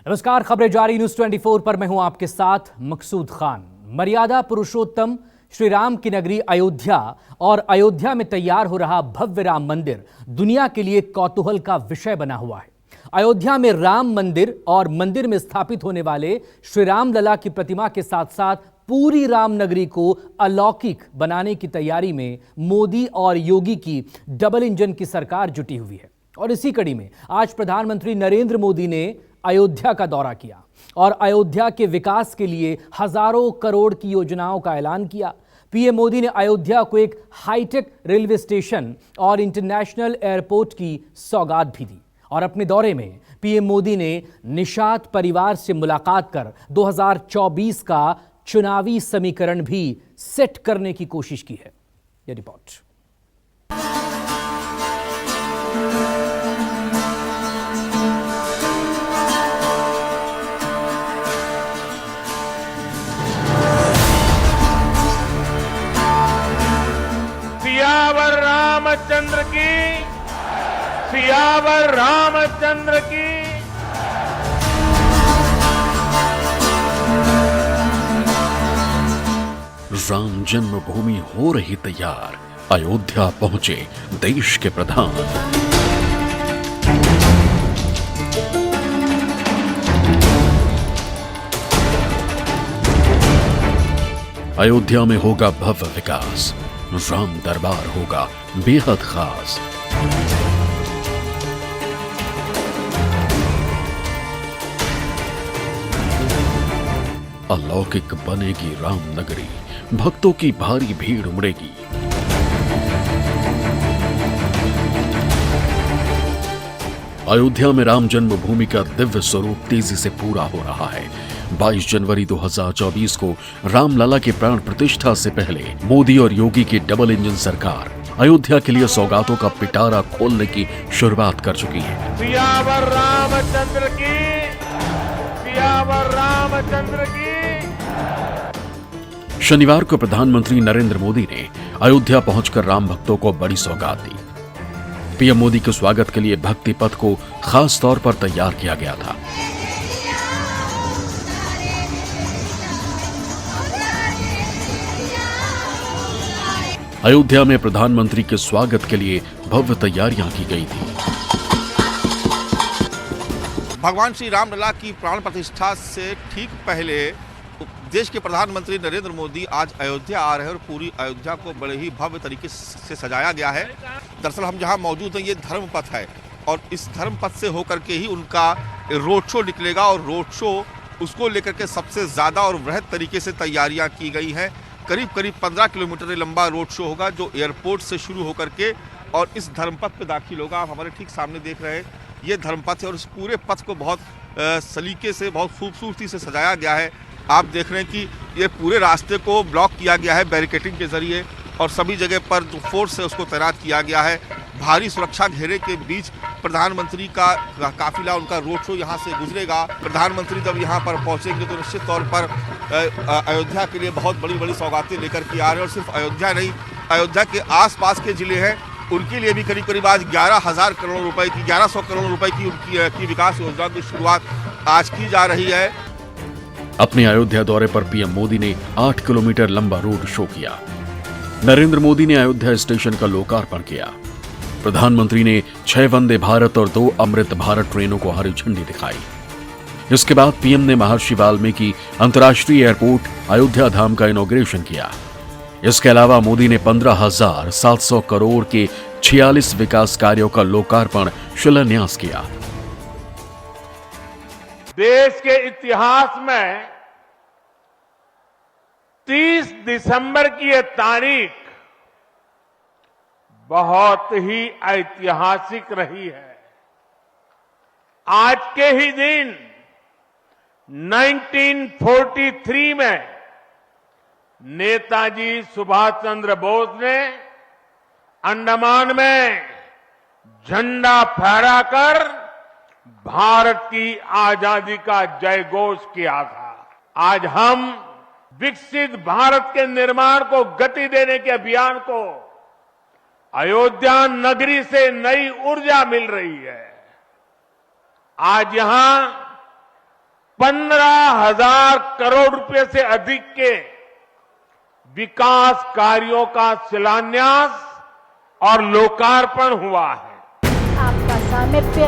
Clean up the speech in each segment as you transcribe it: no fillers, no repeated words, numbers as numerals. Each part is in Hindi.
नमस्कार, खबरें जारी न्यूज 24 पर मैं हूं आपके साथ मकसूद खान। मर्यादा पुरुषोत्तम श्री राम की नगरी अयोध्या और अयोध्या में तैयार हो रहा भव्य राम मंदिर दुनिया के लिए कौतूहल का विषय बना हुआ है। अयोध्या में राम मंदिर और मंदिर में स्थापित होने वाले श्री राम लला की प्रतिमा के साथ साथ पूरी राम नगरी को अलौकिक बनाने की तैयारी में मोदी और योगी की डबल इंजन की सरकार जुटी हुई है। और इसी कड़ी में आज प्रधानमंत्री नरेंद्र मोदी ने अयोध्या का दौरा किया और अयोध्या के विकास के लिए हजारों करोड़ की योजनाओं का ऐलान किया। पीएम मोदी ने अयोध्या को एक हाईटेक रेलवे स्टेशन और इंटरनेशनल एयरपोर्ट की सौगात भी दी। और अपने दौरे में पीएम मोदी ने निषाद परिवार से मुलाकात कर 2024 का चुनावी समीकरण भी सेट करने की कोशिश की है। यह रिपोर्ट। सियावर रामचंद्र की, सियावर रामचंद्र की। राम जन्मभूमि हो रही तैयार, अयोध्या पहुंचे देश के प्रधान। अयोध्या में होगा भव्य विकास, राम दरबार होगा बेहद खास। अलौकिक बनेगी राम नगरी, भक्तों की भारी भीड़ उमड़ेगी। अयोध्या में राम जन्मभूमि का दिव्य स्वरूप तेजी से पूरा हो रहा है। 22 जनवरी 2024 को रामलला के प्राण प्रतिष्ठा से पहले मोदी और योगी की डबल इंजन सरकार अयोध्या के लिए सौगातों का पिटारा खोलने की शुरुआत कर चुकी है। सियावर रामचंद्र की, सियावर रामचंद्र की। शनिवार को प्रधानमंत्री नरेंद्र मोदी ने अयोध्या पहुंचकर राम भक्तों को बड़ी सौगात दी। पीएम मोदी के स्वागत के लिए भक्ति पथ को खास तौर पर तैयार किया गया था। अयोध्या में प्रधानमंत्री के स्वागत के लिए भव्य तैयारियां की गई थी। भगवान श्री राम लला की प्राण प्रतिष्ठा से ठीक पहले देश के प्रधानमंत्री नरेंद्र मोदी आज अयोध्या आ रहे हैं और पूरी अयोध्या को बड़े ही भव्य तरीके से सजाया गया है। दरअसल हम जहां मौजूद हैं ये धर्मपथ है और इस धर्मपथ से होकर के ही उनका रोड शो निकलेगा और रोड शो उसको लेकर के सबसे ज़्यादा और वृहद तरीके से तैयारियां की गई हैं। करीब 15 किलोमीटर लंबा रोड शो होगा जो एयरपोर्ट से शुरू होकर के और इस धर्मपथ पे दाखिल होगा। आप हमारे ठीक सामने देख रहे हैं ये धर्मपथ है और इस पूरे पथ को बहुत सलीके से, बहुत खूबसूरती से सजाया गया है। आप देख रहे हैं कि ये पूरे रास्ते को ब्लॉक किया गया है बैरिकेडिंग के जरिए और सभी जगह पर जो फोर्स है उसको तैनात किया गया है। भारी सुरक्षा घेरे के बीच प्रधानमंत्री का काफिला, उनका रोड शो यहाँ से गुजरेगा। प्रधानमंत्री जब यहाँ पर पहुँचेंगे तो निश्चित तौर पर अयोध्या के लिए बहुत बड़ी बड़ी सौगातें लेकर के आ रहे हैं। और सिर्फ अयोध्या नहीं, अयोध्या के आसपास के जिले हैं उनके लिए भी करीब करीब आज 11,000 करोड़ रुपए की, 1100 करोड़ रुपए की उनकी विकास योजना की शुरुआत आज की जा रही है। अपने अयोध्या दौरे पर पीएम मोदी ने 8 किलोमीटर लंबा रोड शो किया। नरेंद्र मोदी ने अयोध्या स्टेशन का लोकार्पण किया। प्रधानमंत्री ने 6 वंदे भारत और 2 अमृत भारत ट्रेनों को हरी झंडी दिखाई। इसके बाद पीएम ने महर्षि वाल्मीकि अंतर्राष्ट्रीय एयरपोर्ट अयोध्या धाम का इनॉग्रेशन किया। इसके अलावा मोदी ने 15,700 करोड़ के 46 विकास कार्यों का लोकार्पण शिलान्यास किया। देश के इतिहास में 30 दिसंबर की यह तारीख बहुत ही ऐतिहासिक रही है। आज के ही दिन 1943 में नेताजी सुभाष चंद्र बोस ने अंडमान में झंडा फहराकर भारत की आजादी का जयघोष किया था। आज हम विकसित भारत के निर्माण को गति देने के अभियान को अयोध्या नगरी से नई ऊर्जा मिल रही है। आज यहां 15,000 करोड़ रुपए से अधिक के विकास कार्यों का शिलान्यास और लोकार्पण हुआ है। आपका सामिप्य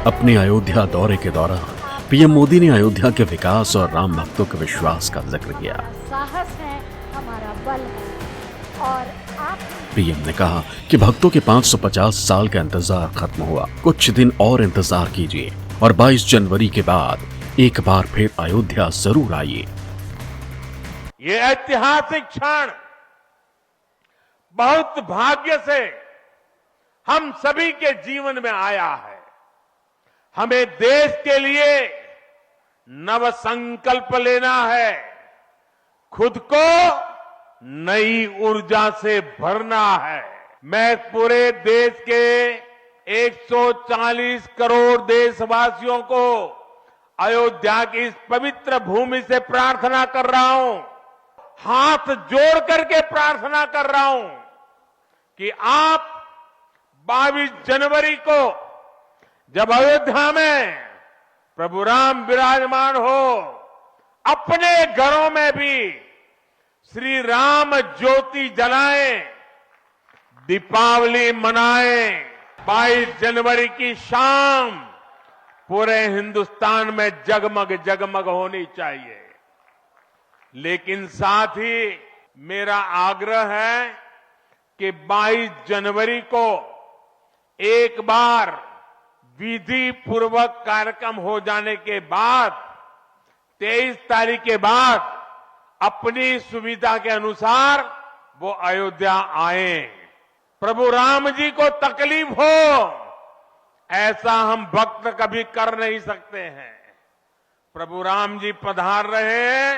अपने अयोध्या दौरे के दौरान पीएम मोदी ने अयोध्या के विकास और राम भक्तों के विश्वास का जिक्र किया। साहस है, हमारा बल है और आप पीएम ने कहा कि भक्तों के 550 साल का इंतजार खत्म हुआ, कुछ दिन और इंतजार कीजिए और 22 जनवरी के बाद एक बार फिर अयोध्या जरूर आइए। ये ऐतिहासिक क्षण बहुत भाग्य से हम सभी के जीवन में आया है। हमें देश के लिए नव संकल्प लेना है, खुद को नई ऊर्जा से भरना है। मैं पूरे देश के 140 करोड़ देशवासियों को अयोध्या की इस पवित्र भूमि से प्रार्थना कर रहा हूं, हाथ जोड़ करके प्रार्थना कर रहा हूं कि आप 22 जनवरी को जब अयोध्या में प्रभु राम विराजमान हो, अपने घरों में भी श्री राम ज्योति जलाएं, दीपावली मनाएं। 22 जनवरी की शाम पूरे हिंदुस्तान में जगमग जगमग होनी चाहिए। लेकिन साथ ही मेरा आग्रह है कि 22 जनवरी को एक बार विधि पूर्वक कार्यक्रम हो जाने के बाद 23 तारीख के बाद अपनी सुविधा के अनुसार वो अयोध्या आए। प्रभु राम जी को तकलीफ हो ऐसा हम भक्त कभी कर नहीं सकते हैं। प्रभु राम जी पधार रहे हैं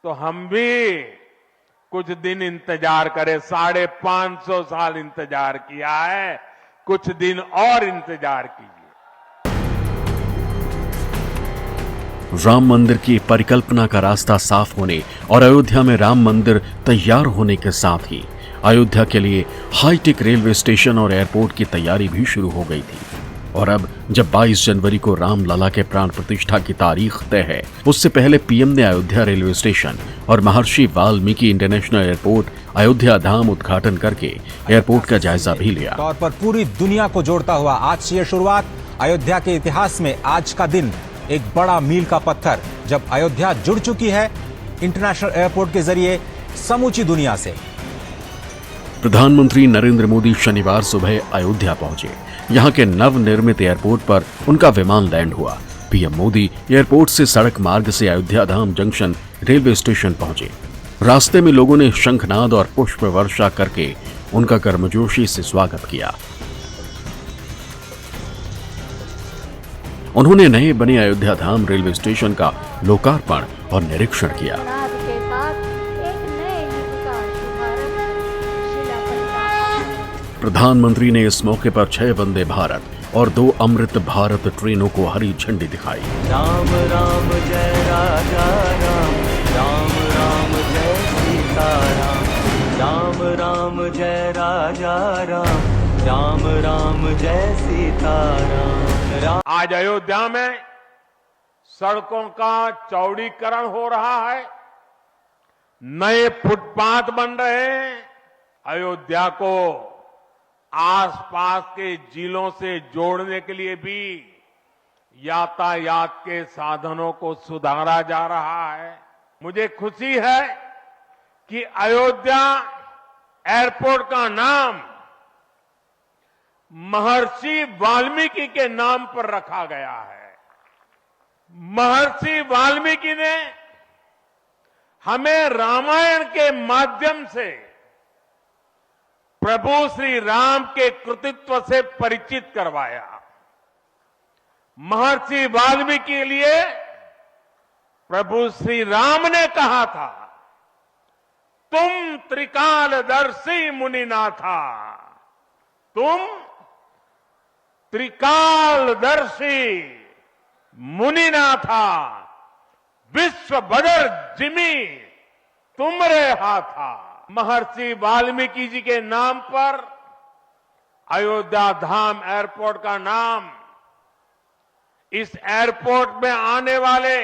तो हम भी कुछ दिन इंतजार करें। 550 साल इंतजार किया है, कुछ दिन और इंतजार कीजिए। राम मंदिर की परिकल्पना का रास्ता साफ होने और अयोध्या में राम मंदिर तैयार होने के साथ ही अयोध्या के लिए हाईटेक रेलवे स्टेशन और एयरपोर्ट की तैयारी भी शुरू हो गई थी। और अब जब 22 जनवरी को रामलला के प्राण प्रतिष्ठा की तारीख तय है, उससे पहले पीएम ने अयोध्या रेलवे स्टेशन और महर्षि वाल्मीकि इंटरनेशनल एयरपोर्ट अयोध्या धाम उद्घाटन करके एयरपोर्ट का जायजा भी लिया। तौर पर पूरी दुनिया को जोड़ता हुआ आज से ये शुरुआत अयोध्या के इतिहास में आज का दिन एक बड़ा मील का पत्थर, जब अयोध्या जुड़ चुकी है इंटरनेशनल एयरपोर्ट के जरिए समूची दुनिया से। प्रधानमंत्री नरेंद्र मोदी शनिवार सुबह अयोध्या पहुंचे। यहां के नवनिर्मित एयरपोर्ट पर उनका विमान लैंड हुआ। पीएम मोदी एयरपोर्ट से सड़क मार्ग से अयोध्या धाम जंक्शन रेलवे स्टेशन पहुंचे। रास्ते में लोगों ने शंखनाद और पुष्प वर्षा करके उनका गर्मजोशी से स्वागत किया। उन्होंने नए बने अयोध्या धाम रेलवे स्टेशन का लोकार्पण और निरीक्षण किया। नाद के साथ एक नए युग का शुभारंभ शिलान्यास। प्रधानमंत्री ने इस मौके पर 6 वंदे भारत और 2 अमृत भारत ट्रेनों को हरी झंडी दिखाई। राम राम जय राजा राम, राम राम जय सीता राम, राम राम जय राजा राम, राम राम जय सीता राम। आज अयोध्या में सड़कों का चौड़ीकरण हो रहा है, नए फुटपाथ बन रहे हैं। अयोध्या को आसपास के जिलों से जोड़ने के लिए भी यातायात के साधनों को सुधारा जा रहा है। मुझे खुशी है कि अयोध्या एयरपोर्ट का नाम महर्षि वाल्मीकि के नाम पर रखा गया है। महर्षि वाल्मीकि ने हमें रामायण के माध्यम से प्रभु श्री राम के कृतित्व से परिचित करवाया। महर्षि वाल्मीकि के लिए प्रभु श्री राम ने कहा था, तुम त्रिकालदर्शी मुनिनाथा, तुम त्रिकालदर्शी मुनिनाथा, विश्व बदर जिमी तुमरे हाथा। महर्षि वाल्मीकि जी के नाम पर अयोध्या धाम एयरपोर्ट का नाम इस एयरपोर्ट में आने वाले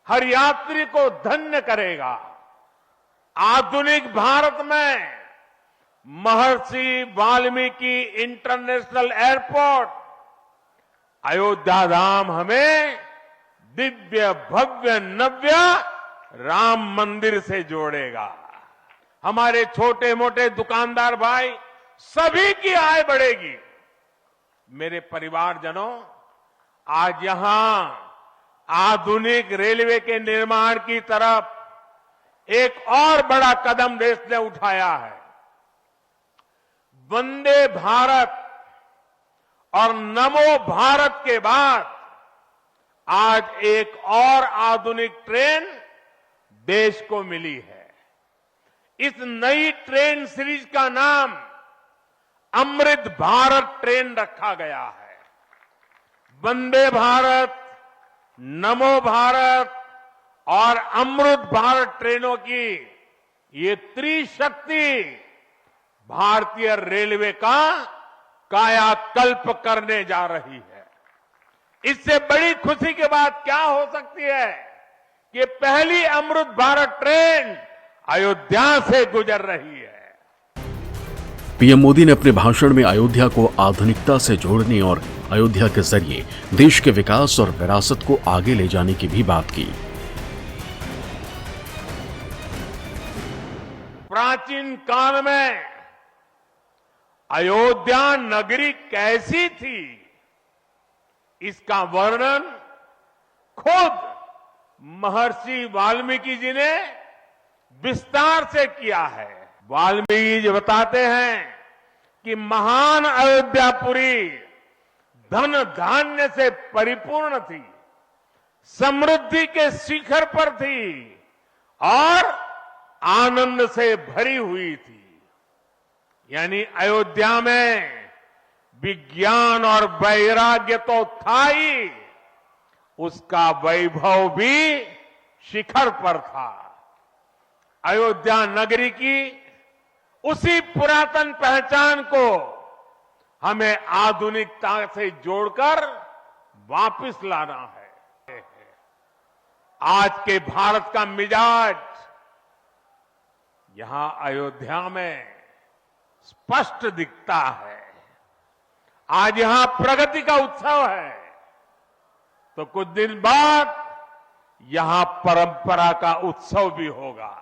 हर यात्री को धन्य करेगा। आधुनिक भारत में महर्षि वाल्मीकि इंटरनेशनल एयरपोर्ट अयोध्या धाम हमें दिव्य भव्य नव्य राम मंदिर से जोड़ेगा। हमारे छोटे मोटे दुकानदार भाई सभी की आय बढ़ेगी। मेरे परिवारजनों, आज यहां आधुनिक रेलवे के निर्माण की तरफ एक और बड़ा कदम देश ने उठाया है। वंदे भारत और नमो भारत के बाद आज एक और आधुनिक ट्रेन देश को मिली है। इस नई ट्रेन सीरीज का नाम अमृत भारत ट्रेन रखा गया है। वंदे भारत, नमो भारत और अमृत भारत ट्रेनों की ये त्रिशक्ति भारतीय रेलवे का कायाकल्प करने जा रही है। इससे बड़ी खुशी की बात क्या हो सकती है कि पहली अमृत भारत ट्रेन अयोध्या से गुजर रही है। पीएम मोदी ने अपने भाषण में अयोध्या को आधुनिकता से जोड़ने और अयोध्या के जरिए देश के विकास और विरासत को आगे ले जाने की भी बात की। प्राचीन काल में अयोध्या नगरी कैसी थी, इसका वर्णन खुद महर्षि वाल्मीकि जी ने विस्तार से किया है। वाल्मीकि जी बताते हैं कि महान अयोध्यापुरी धन धान्य से परिपूर्ण थी, समृद्धि के शिखर पर थी और आनंद से भरी हुई थी। यानी अयोध्या में विज्ञान और वैराग्य तो था ही, उसका वैभव भी शिखर पर था। अयोध्या नगरी की उसी पुरातन पहचान को हमें आधुनिकता से जोड़कर वापस लाना है। आज के भारत का मिजाज यहां अयोध्या में स्पष्ट दिखता है। आज यहां प्रगति का उत्सव है, तो कुछ दिन बाद यहां परंपरा का उत्सव भी होगा।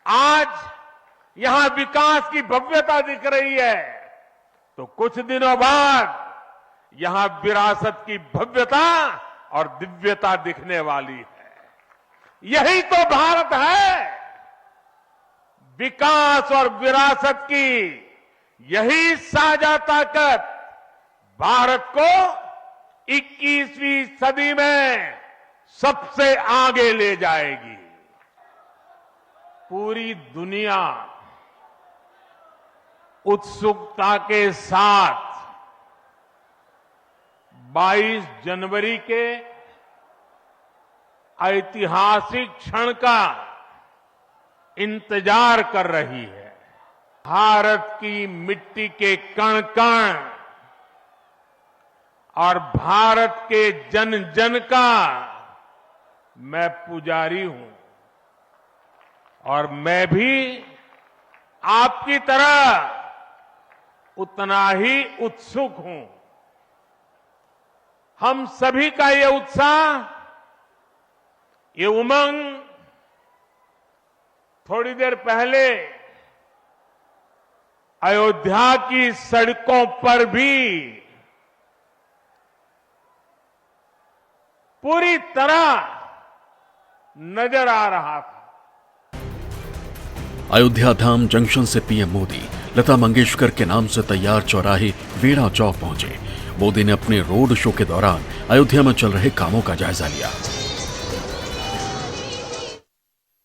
आज यहां विकास की भव्यता दिख रही है, तो कुछ दिनों बाद यहां विरासत की भव्यता और दिव्यता दिखने वाली है। यही तो भारत है। विकास और विरासत की यही साझा ताकत भारत को 21वीं सदी में सबसे आगे ले जाएगी। पूरी दुनिया उत्सुकता के साथ 22 जनवरी के ऐतिहासिक क्षण का इंतजार कर रही है। भारत की मिट्टी के कण कण और भारत के जन जन का मैं पुजारी हूं, और मैं भी आपकी तरह उतना ही उत्सुक हूं। हम सभी का ये उत्साह, ये उमंग थोड़ी देर पहले अयोध्या की सड़कों पर भी पूरी तरह नजर आ रहा था। अयोध्या धाम जंक्शन से पीएम मोदी लता मंगेशकर के नाम से तैयार चौराहे वेड़ा चौक पहुंचे। मोदी ने अपने रोड शो के दौरान अयोध्या में चल रहे कामों का जायजा लिया।